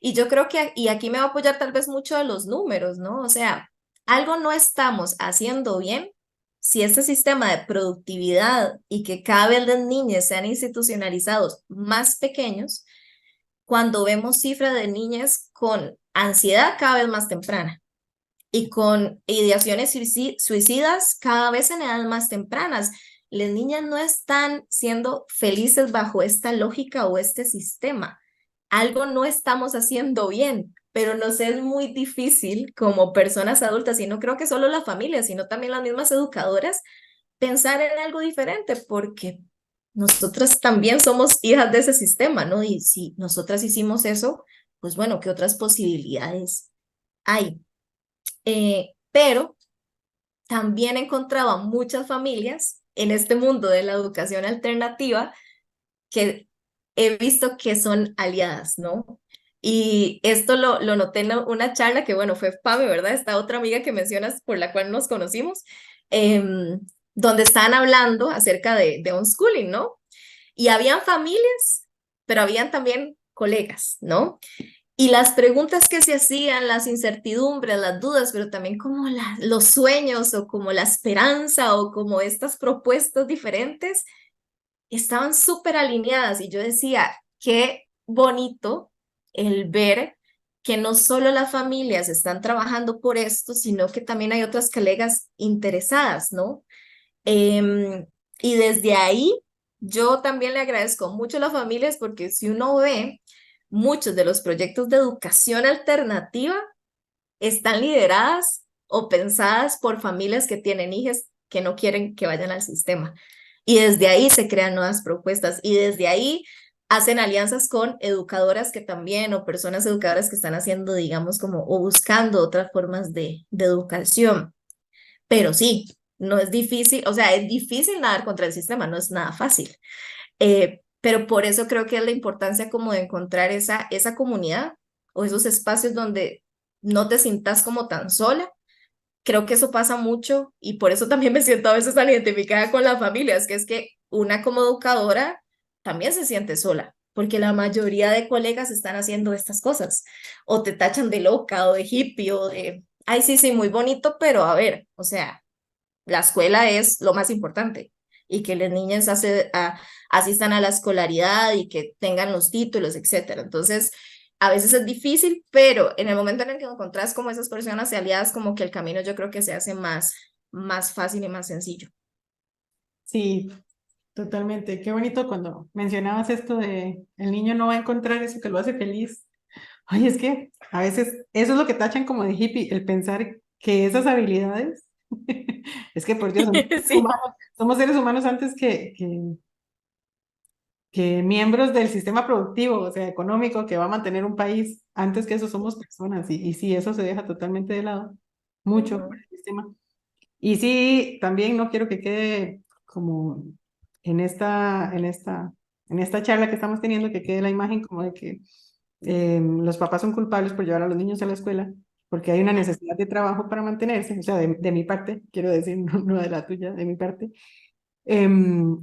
Y yo creo que, y aquí me va a apoyar tal vez mucho de los números, ¿no? O sea, algo no estamos haciendo bien si este sistema de productividad y que cada vez las niñas sean institucionalizados más pequeños, cuando vemos cifras de niñas con ansiedad cada vez más temprana y con ideaciones suicidas cada vez en edades más tempranas. Las niñas no están siendo felices bajo esta lógica o este sistema. Algo no estamos haciendo bien, pero nos es muy difícil como personas adultas, y no creo que solo la familia, sino también las mismas educadoras, pensar en algo diferente, porque nosotras también somos hijas de ese sistema, ¿no? Y si nosotras hicimos eso, pues bueno, ¿qué otras posibilidades hay? Pero también encontraba muchas familias en este mundo de la educación alternativa que he visto que son aliadas, ¿no? Y esto lo noté en una charla que, bueno, fue Pame, ¿verdad? Esta otra amiga que mencionas por la cual nos conocimos, em, donde estaban hablando acerca de unschooling, ¿no? Y habían familias, pero habían también colegas, ¿no? Y las preguntas que se hacían, las incertidumbres, las dudas, pero también como los sueños o como la esperanza o como estas propuestas diferentes, estaban súper alineadas y yo decía, qué bonito el ver que no solo las familias están trabajando por esto, sino que también hay otras colegas interesadas, ¿no? Em, y desde ahí, yo también le agradezco mucho a las familias porque si uno ve, muchos de los proyectos de educación alternativa están lideradas o pensadas por familias que tienen hijas que no quieren que vayan al sistema. Y desde ahí se crean nuevas propuestas y desde ahí hacen alianzas con educadoras que también, o personas educadoras que están haciendo, digamos, como, o buscando otras formas de educación. Pero sí, no es difícil, o sea, es difícil nadar contra el sistema, no es nada fácil. Pero por eso creo que es la importancia como de encontrar esa comunidad o esos espacios donde no te sientas como tan sola. Creo que eso pasa mucho y por eso también me siento a veces tan identificada con las familias, que es que una como educadora también se siente sola, porque la mayoría de colegas están haciendo estas cosas, o te tachan de loca o de hippie o de, ay, sí, sí, muy bonito, pero a ver, o sea, la escuela es lo más importante y que las niñas asistan a la escolaridad y que tengan los títulos, etcétera. Entonces, a veces es difícil, pero en el momento en el que encontrás como esas personas y aliadas, como que el camino yo creo que se hace más fácil y más sencillo. Sí, totalmente. Qué bonito cuando mencionabas esto de el niño no va a encontrar eso que lo hace feliz. Ay, es que a veces eso es lo que tachan como de hippie, el pensar que esas habilidades, es que por Dios, Sí, somos seres humanos antes que miembros del sistema productivo, o sea, económico, que va a mantener un país. Antes que eso somos personas y sí, eso se deja totalmente de lado, mucho por ujú. el sistema. Y sí, también no quiero que quede como en esta charla que estamos teniendo, que quede la imagen como de que los papás son culpables por llevar a los niños a la escuela, porque hay una necesidad de trabajo para mantenerse, o sea, de mi parte, quiero decir, no de la tuya, de mi parte. Em,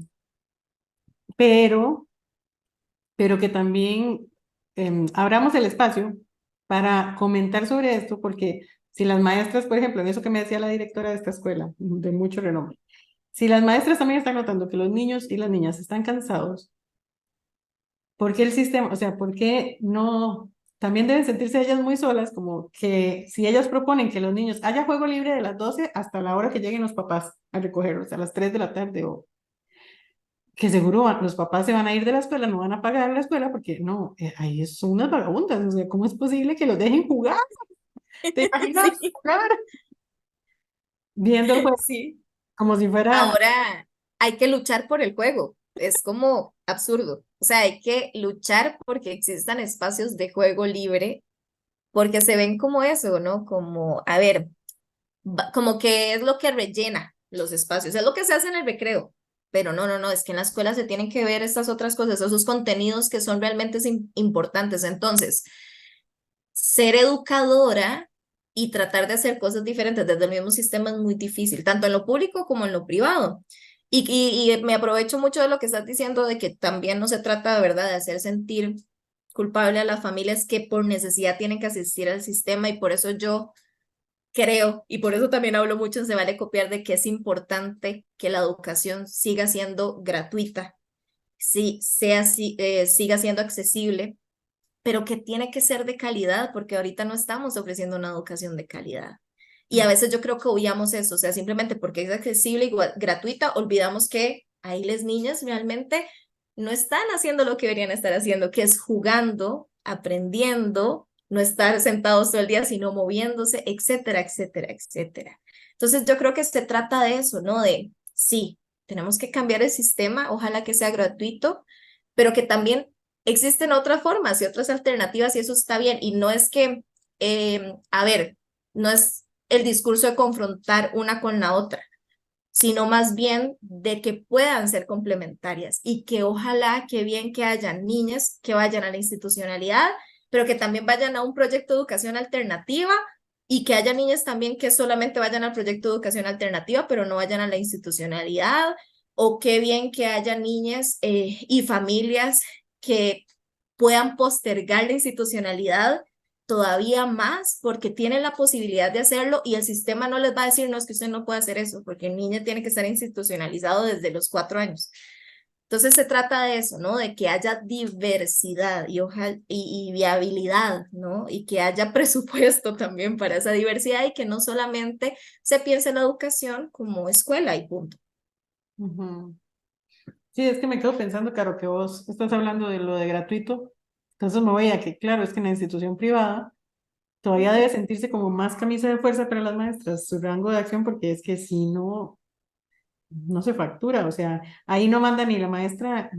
pero, pero que también abramos el espacio para comentar sobre esto, porque si las maestras, por ejemplo, en eso que me decía la directora de esta escuela, de mucho renombre, si las maestras también están notando que los niños y las niñas están cansados, ¿por qué el sistema, o sea, por qué no, también deben sentirse ellas muy solas, como que si ellas proponen que los niños haya juego libre de las 12 hasta la hora que lleguen los papás a recogerlos, a las 3 de la tarde, o que seguro los papás se van a ir de la escuela, no van a pagar la escuela, porque no, ahí son unas vagabundas, o sea, ¿cómo es posible que los dejen jugar? ¿Te imaginas Sí, jugar viendo el juego sí. como si fuera... Ahora hay que luchar por el juego. Es como absurdo. O sea, hay que luchar porque existan espacios de juego libre, porque se ven como eso, ¿no? Como, a ver, como que es lo que rellena los espacios, es lo que se hace en el recreo. Pero no, no, no, es que en la escuela se tienen que ver estas otras cosas, esos contenidos que son realmente importantes. Entonces, ser educadora y tratar de hacer cosas diferentes desde el mismo sistema es muy difícil, tanto en lo público como en lo privado. Y me aprovecho mucho de lo que estás diciendo, de que también no se trata de verdad de hacer sentir culpable a las familias que por necesidad tienen que asistir al sistema y por eso yo creo, y por eso también hablo mucho en Se Vale Copiar, de que es importante que la educación siga siendo gratuita, sí, siga siendo accesible, pero que tiene que ser de calidad, porque ahorita no estamos ofreciendo una educación de calidad. Y a veces yo creo que obviamos eso, o sea, simplemente porque es accesible y gratuita, olvidamos que ahí las niñas realmente no están haciendo lo que deberían estar haciendo, que es jugando, aprendiendo, no estar sentados todo el día, sino moviéndose, etcétera, etcétera, etcétera. Entonces yo creo que se trata de eso, ¿no? De, sí, tenemos que cambiar el sistema, ojalá que sea gratuito, pero que también existen otras formas y otras alternativas y eso está bien. Y no es que, a ver, no es el discurso de confrontar una con la otra, sino más bien de que puedan ser complementarias y que ojalá, que bien que hayan niñas que vayan a la institucionalidad, pero que también vayan a un proyecto de educación alternativa y que haya niñas también que solamente vayan al proyecto de educación alternativa, pero no vayan a la institucionalidad, o qué bien que haya niñas y familias que puedan postergar la institucionalidad todavía más porque tienen la posibilidad de hacerlo y el sistema no les va a decir, no, es que usted no puede hacer eso, porque el niño tiene que estar institucionalizado desde los 4 años. Entonces se trata de eso, ¿no? De que haya diversidad y viabilidad, ¿no? Y que haya presupuesto también para esa diversidad y que no solamente se piense en la educación como escuela y punto. Ujú. Sí, es que me quedo pensando, Caro, que vos estás hablando de lo de gratuito, entonces me voy a que, claro, es que en la institución privada todavía debe sentirse como más camisa de fuerza para las maestras, su rango de acción, porque es que si no, no se factura, o sea, ahí no manda ni la maestra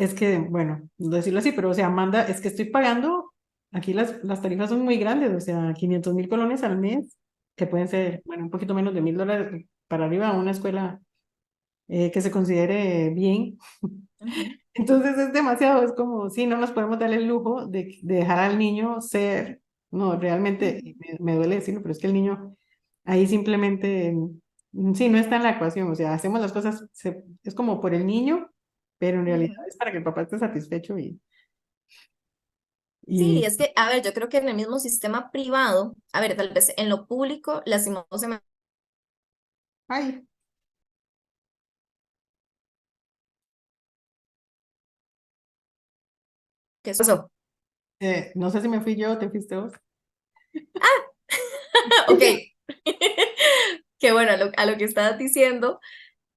es que, bueno, decirlo así, pero o sea, Amanda, es que estoy pagando, aquí las tarifas son muy grandes, o sea, 500.000 colones al mes, que pueden ser, bueno, un poquito menos de $1.000 para arriba a una escuela que se considere bien. Ujú, Entonces es demasiado, es como, sí, no nos podemos dar el lujo de dejar al niño ser, no, realmente, ujú, me duele decirlo, pero es que el niño ahí simplemente, sí, no está en la ecuación, o sea, hacemos las cosas, es como por el niño, pero en realidad ujú. es para que el papá esté satisfecho Sí, y, es que, a ver, yo creo que en el mismo sistema privado, a ver, tal vez en lo público, lastimosamente, ay, ¿qué pasó? no sé si me fui yo o te fuiste vos. Ok, que bueno, a lo que estabas diciendo,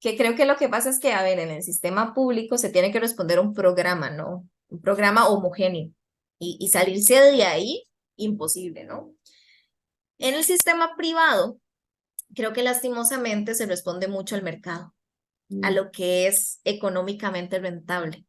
que creo que lo que pasa es que, a ver, en el sistema público se tiene que responder a un programa, ¿no? Un programa homogéneo. Y salirse de ahí, imposible, ¿no? En el sistema privado, creo que lastimosamente se responde mucho al mercado, a Mm, lo que es económicamente rentable.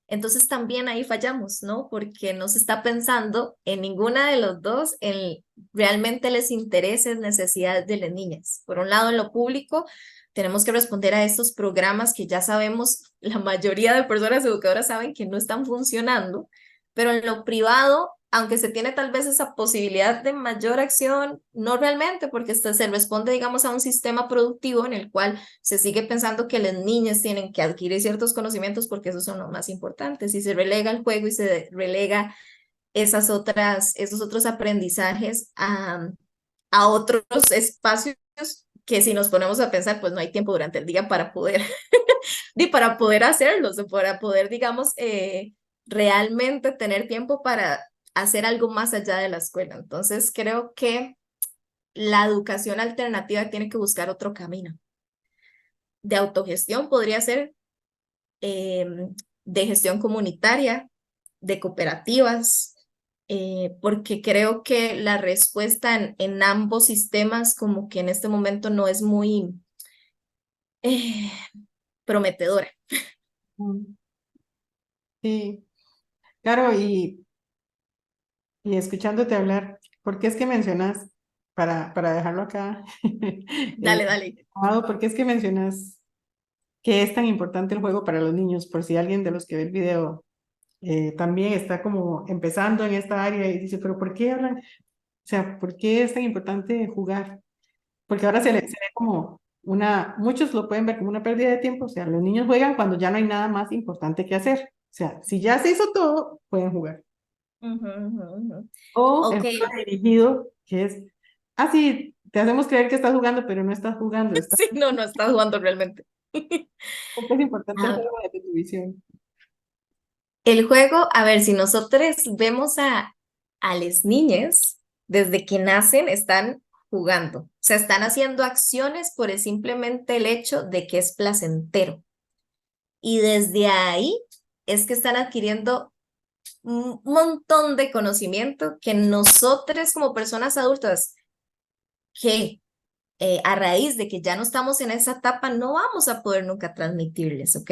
Entonces también ahí fallamos, ¿no? Porque no se está pensando en ninguna de los dos, en realmente les intereses, necesidades de las niñas. Por un lado, en lo público, tenemos que responder a estos programas que ya sabemos, la mayoría de personas educadoras saben que no están funcionando, pero en lo privado, aunque se tiene tal vez esa posibilidad de mayor acción, no realmente, porque se responde, digamos, a un sistema productivo en el cual se sigue pensando que las niñas tienen que adquirir ciertos conocimientos porque esos son los más importantes y se relega el juego y se relega esos otros aprendizajes a otros espacios que si nos ponemos a pensar, pues no hay tiempo durante el día para poder, para poder hacerlos, o para poder, digamos, realmente tener tiempo para hacer algo más allá de la escuela. Entonces, creo que la educación alternativa tiene que buscar otro camino. De autogestión podría ser eh, de gestión comunitaria, de cooperativas, porque creo que la respuesta en ambos sistemas como que en este momento no es muy eh, prometedora. mm, sí, claro, y escuchándote hablar, ¿por qué es que mencionas, para dejarlo acá, Dale, dale. ¿por qué es que mencionas que es tan importante el juego para los niños? Por si alguien de los que ve el video también está como empezando en esta área y dice, pero ¿por qué hablan? O sea, ¿por qué es tan importante jugar? Porque ahora se ve como muchos lo pueden ver como una pérdida de tiempo, o sea, los niños juegan cuando ya no hay nada más importante que hacer. O sea, si ya se hizo todo, pueden jugar. Ujú, ujú, ujú. O el Ok, juego dirigido, que es, ah, sí, te hacemos creer que estás jugando, pero no estás jugando, sí, no, no estás jugando realmente. porque es importante el Ah, juego de tu visión. el juego, a ver, si nosotros vemos a las niñas, desde que nacen están jugando, o sea, están haciendo acciones por simplemente el hecho de que es placentero. Y desde ahí es que están adquiriendo un montón de conocimiento que nosotros como personas adultas, que a raíz de que ya no estamos en esa etapa, no vamos a poder nunca transmitirles, ¿ok?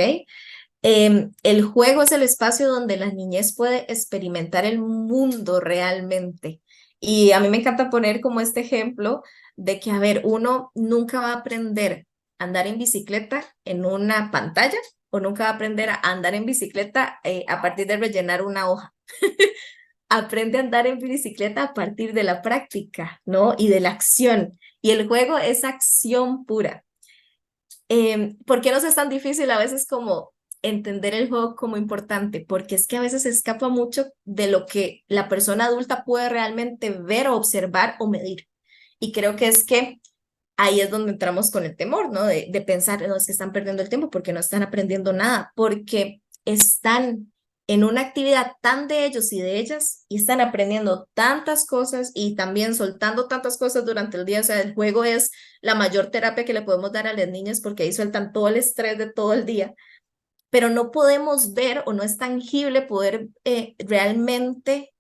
El juego es el espacio donde la niñez puede experimentar el mundo realmente. Y a mí me encanta poner como este ejemplo de que, a ver, uno nunca va a aprender a andar en bicicleta en una pantalla o nunca va a aprender a andar en bicicleta a partir de rellenar una hoja. Aprende a andar en bicicleta a partir de la práctica, ¿no? Y de la acción. Y el juego es acción pura. ¿Por qué nos es tan difícil a veces como entender el juego como importante? Porque es que a veces se escapa mucho de lo que la persona adulta puede realmente ver o observar o medir. Y creo que es que ahí es donde entramos con el temor, ¿no? De pensar, no, es que están perdiendo el tiempo porque no están aprendiendo nada, porque están en una actividad tan de ellos y de ellas y están aprendiendo tantas cosas y también soltando tantas cosas durante el día. O sea, el juego es la mayor terapia que le podemos dar a las niñas porque ahí sueltan todo el estrés de todo el día, pero no podemos ver o no es tangible poder realmente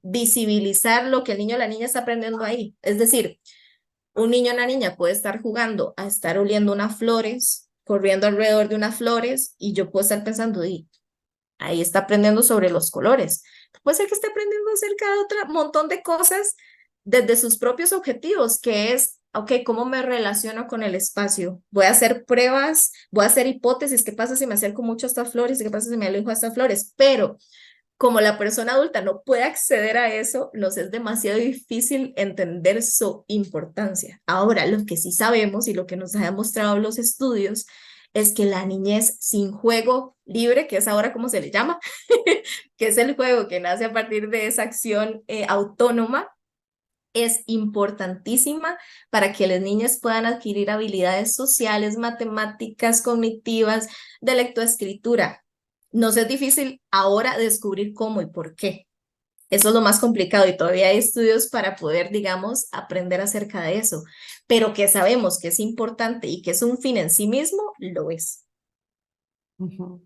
visibilizar lo que el niño o la niña está aprendiendo ahí. Es decir, un niño o una niña puede estar jugando a estar oliendo unas flores, corriendo alrededor de unas flores, y yo puedo estar pensando, Ahí está aprendiendo sobre los colores. Puede ser que esté aprendiendo acerca de otro montón de cosas desde sus propios objetivos, que es, ok, ¿cómo me relaciono con el espacio? Voy a hacer pruebas, voy a hacer hipótesis, ¿qué pasa si me acerco mucho a estas flores? ¿Qué pasa si me alejo a estas flores? Pero como la persona adulta no puede acceder a eso, nos es demasiado difícil entender su importancia. Ahora, lo que sí sabemos y lo que nos han demostrado los estudios es que la niñez sin juego libre, que es ahora como se le llama, que es el juego que nace a partir de esa acción autónoma, es importantísima para que las niñas puedan adquirir habilidades sociales, matemáticas, cognitivas, de lectoescritura. Nos es difícil ahora descubrir cómo y por qué. Eso es lo más complicado y todavía hay estudios para poder, digamos, aprender acerca de eso. Pero que sabemos que es importante y que es un fin en sí mismo, lo es. Ujú.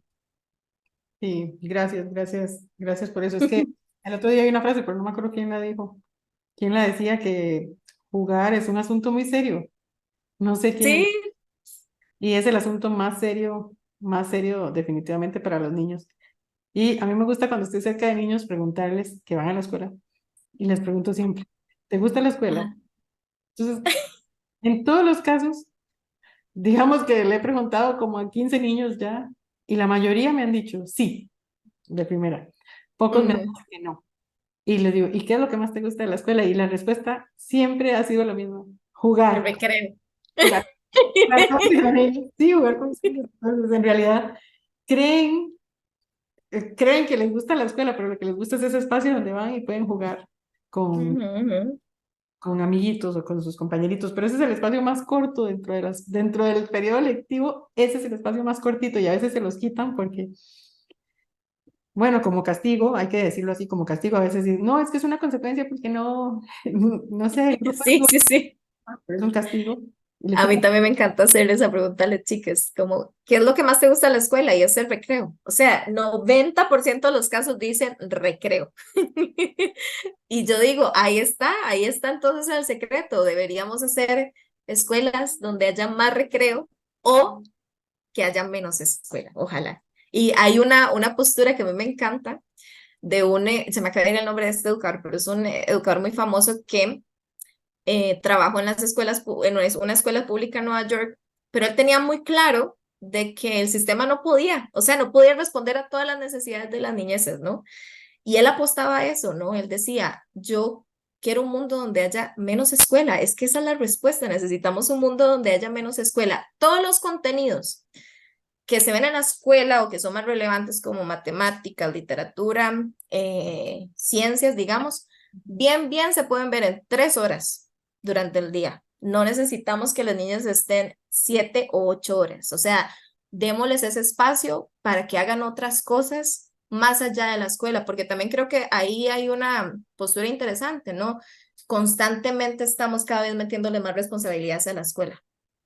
Sí, gracias, gracias, gracias por eso. Es que el otro día hay una frase, pero no me acuerdo quién la dijo. ¿Quién la decía? Que jugar es un asunto muy serio. No sé Sí. quién. Y es el asunto más serio definitivamente para los niños. Y a mí me gusta cuando estoy cerca de niños preguntarles que van a la escuela y les pregunto siempre, ¿te gusta la escuela? Ajá. Entonces, en todos los casos, digamos que le he preguntado como a 15 niños ya y la mayoría me han dicho sí, de primera. Pocos me han Ujú. dicho que no. Y les digo, ¿y qué es lo que más te gusta de la escuela? Y la respuesta siempre ha sido lo mismo, El jugar, recreo. jugar. Jugar con mis amigos. Sí, jugar con mis amigos. Entonces, en realidad, creen, creen que les gusta la escuela, pero lo que les gusta es ese espacio donde van y pueden jugar con, Ujú, ujú. con amiguitos o con sus compañeritos, pero ese es el espacio más corto dentro del periodo lectivo, ese es el espacio más cortito y a veces se los quitan porque, bueno, como castigo, hay que decirlo así, como castigo, a veces dicen, no, es que es una consecuencia porque no, no sé, el grupo Sí, estuvo, sí, sí. pero es un castigo y le A mí quitan. también me encanta hacerle esa pregunta a las chicas, como, ¿qué es lo que más te gusta de la escuela? Y es el recreo. O sea, 90% de los casos dicen recreo. Y yo digo, ahí está entonces el secreto. Deberíamos hacer escuelas donde haya más recreo o que haya menos escuela, ojalá. Y hay una postura que a mí me encanta de se me acaba de ir el nombre de este educador, pero es un educador muy famoso que trabajó en las escuelas, en una escuela pública en Nueva York, pero él tenía muy claro de que el sistema no podía, o sea, no podía responder a todas las necesidades de las niñeces, ¿no? Y él apostaba a eso, ¿no? Él decía, yo quiero un mundo donde haya menos escuela, es que esa es la respuesta, necesitamos un mundo donde haya menos escuela. Todos los contenidos que se ven en la escuela o que son más relevantes como matemáticas, literatura, ciencias, digamos, bien se pueden ver en 3 horas durante el día. No necesitamos que los niños estén 7 o 8 horas. O sea, démosles ese espacio para que hagan otras cosas más allá de la escuela, porque también creo que ahí hay una postura interesante, ¿no? Constantemente estamos cada vez metiéndole más responsabilidades a la escuela.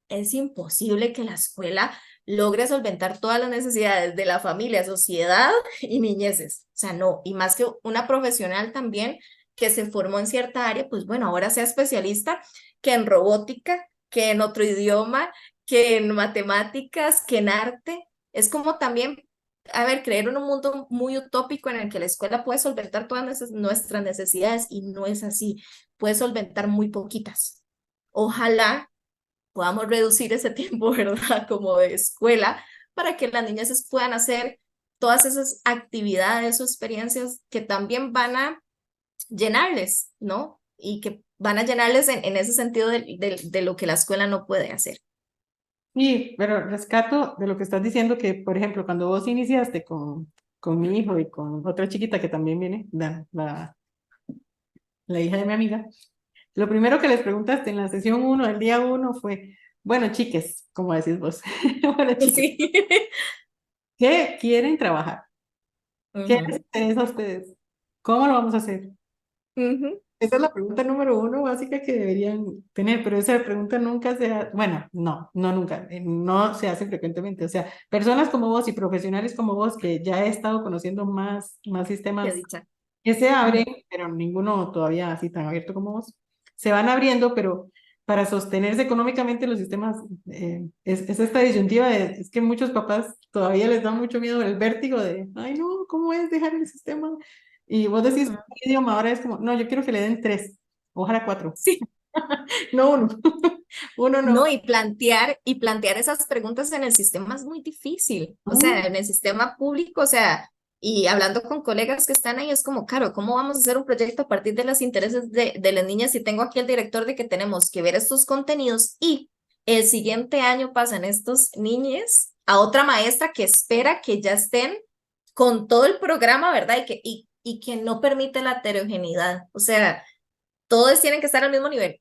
Es imposible que la escuela logre solventar todas las necesidades de la familia, sociedad y niñeces. O sea, no, y más que una profesional también que se formó en cierta área, pues bueno, ahora sea especialista que en robótica, que en otro idioma, que en matemáticas, que en arte. Es como también, a ver, creer en un mundo muy utópico en el que la escuela puede solventar todas nuestras necesidades y no es así, puede solventar muy poquitas. Ojalá podamos reducir ese tiempo, ¿verdad? Como de escuela, para que las niñas puedan hacer todas esas actividades o experiencias que también van a llenarles, ¿no? Y que van a llenarles en ese sentido de lo que la escuela no puede hacer. Sí, pero rescato de lo que estás diciendo que, por ejemplo, cuando vos iniciaste con mi hijo y con otra chiquita que también viene, la hija de mi amiga, lo primero que les preguntaste en la sesión uno del día uno fue, bueno, chiques, como decís vos, bueno, chiques, Sí. ¿qué quieren trabajar? ¿Qué les Ujú, interesa a ustedes? ¿Cómo lo vamos a hacer? ujú. Esa es la pregunta número uno básica que deberían tener, pero esa pregunta nunca se hace, bueno, no nunca, no se hace frecuentemente. O sea, personas como vos y profesionales como vos, que ya he estado conociendo más Qué sistemas dicha. que se abren, Ujú. pero ninguno todavía así tan abierto como vos, se van abriendo, pero para sostenerse económicamente los sistemas, es esta disyuntiva es que muchos papás todavía les da mucho miedo el vértigo de, ay no, ¿cómo es dejar el sistema? Y vos decís, Ujú. un idioma, ahora es como, no, yo quiero que le den 3, ojalá 4, Sí. no uno, uno no. No, y plantear esas preguntas en el sistema es muy difícil. O Mm, sea, en el sistema público, o sea, y hablando con colegas que están ahí, es como, claro, ¿cómo vamos a hacer un proyecto a partir de los intereses de las niñas si tengo aquí el director de que tenemos que ver estos contenidos y el siguiente año pasan estos niños a otra maestra que espera que ya estén con todo el programa, ¿verdad? Y que no permite la heterogeneidad. O sea, todos tienen que estar al mismo nivel.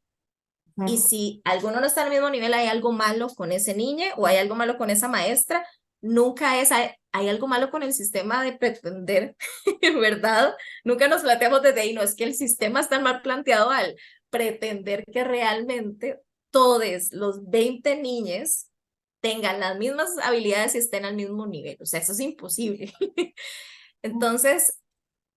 Y exacto. si alguno no está al mismo nivel, hay algo malo con ese niño o hay algo malo con esa maestra. Nunca es, hay algo malo con el sistema de pretender, ¿verdad? Nunca nos planteamos desde ahí, no es que el sistema está mal planteado al pretender que realmente todos los 20 niños tengan las mismas habilidades y estén al mismo nivel. O sea, eso es imposible. Entonces,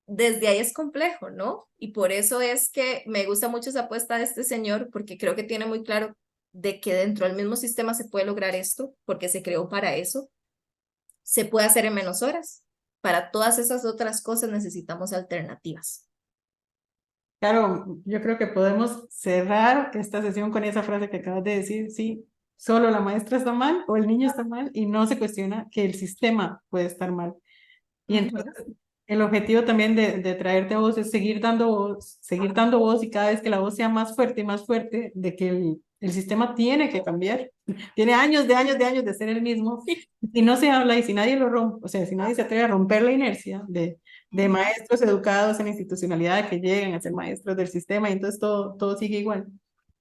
desde ahí es complejo, ¿no? Y por eso es que me gusta mucho esa apuesta de este señor, porque creo que tiene muy claro de que dentro del mismo sistema se puede lograr esto, porque se creó para eso, se puede hacer en menos horas. Para todas esas otras cosas necesitamos alternativas. Claro, yo creo que podemos cerrar esta sesión con esa frase que acabas de decir, sí, solo la maestra está mal o el niño está mal y no se cuestiona que el sistema puede estar mal. Y Ujú. entonces el objetivo también de traerte a vos es seguir dando voz y cada vez que la voz sea más fuerte, de que el sistema tiene que cambiar. Tiene años de años de ser el mismo. Si no se habla y si nadie lo rompe, o sea, si nadie se atreve a romper la inercia de Ujú. maestros educados en institucionalidad que lleguen a ser maestros del sistema y entonces todo sigue igual,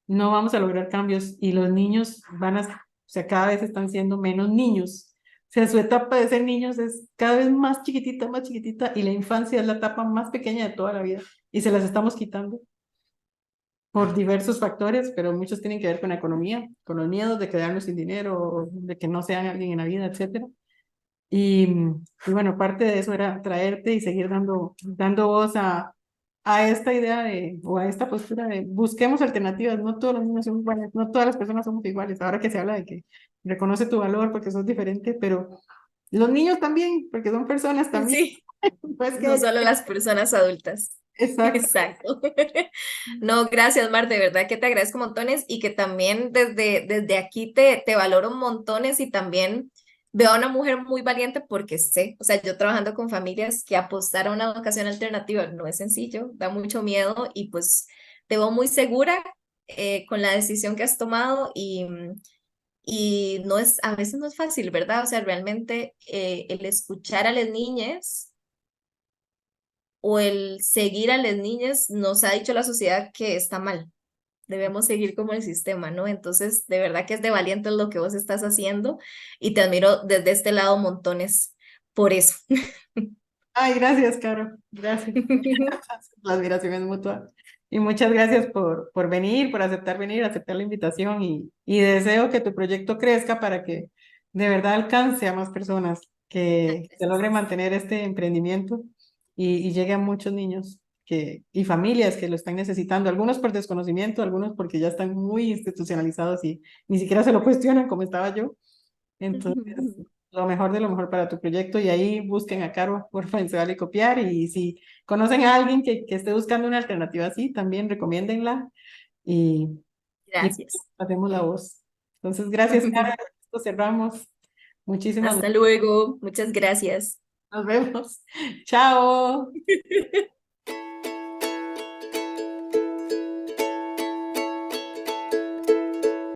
no vamos a lograr cambios y los niños o sea, cada vez están siendo menos niños. O sea, su etapa de ser niños es cada vez más chiquitita y la infancia es la etapa más pequeña de toda la vida y se las estamos quitando por diversos factores, pero muchos tienen que ver con la economía, con los miedos de quedarnos sin dinero, de que no sean alguien en la vida, etcétera. Y bueno, parte de eso era traerte y seguir dando voz a esta idea o a esta postura de busquemos alternativas, no todos los niños son iguales, no todas las personas somos iguales, ahora que se habla de que reconoce tu valor porque sos diferente, pero los niños también, porque son personas también, Sí, pues no que, solo las personas adultas. exacto. Exacto. No, gracias, Mar, de verdad que te agradezco montones y que también desde aquí te valoro montones y también veo a una mujer muy valiente porque sé, o sea, yo trabajando con familias que apostar a una educación alternativa no es sencillo, da mucho miedo y pues te veo muy segura con la decisión que has tomado y no es, a veces no es fácil, ¿verdad? O sea, realmente el escuchar a las niñas o el seguir a las niñas nos ha dicho la sociedad que está mal. Debemos seguir como el sistema, ¿no? Entonces, de verdad que es de valiente lo que vos estás haciendo y te admiro desde este lado montones por eso. Ay, gracias, Caro, gracias. La admiración es mutua. Y muchas gracias por venir, por aceptar venir, aceptar la invitación y deseo que tu proyecto crezca para que de verdad alcance a más personas, que se logre mantener este emprendimiento y llegue a muchos niños y familias que lo están necesitando, algunos por desconocimiento, algunos porque ya están muy institucionalizados y ni siquiera se lo cuestionan como estaba yo. Entonces, lo mejor de lo mejor para tu proyecto y ahí busquen a Caro, porfa, se vale copiar y si conocen a alguien que esté buscando una alternativa así, también recomiéndenla y Gracias. hacemos la voz. Entonces, gracias, Caro. Esto cerramos. Muchísimas Hasta gracias. luego. Muchas gracias. Nos vemos. Chao.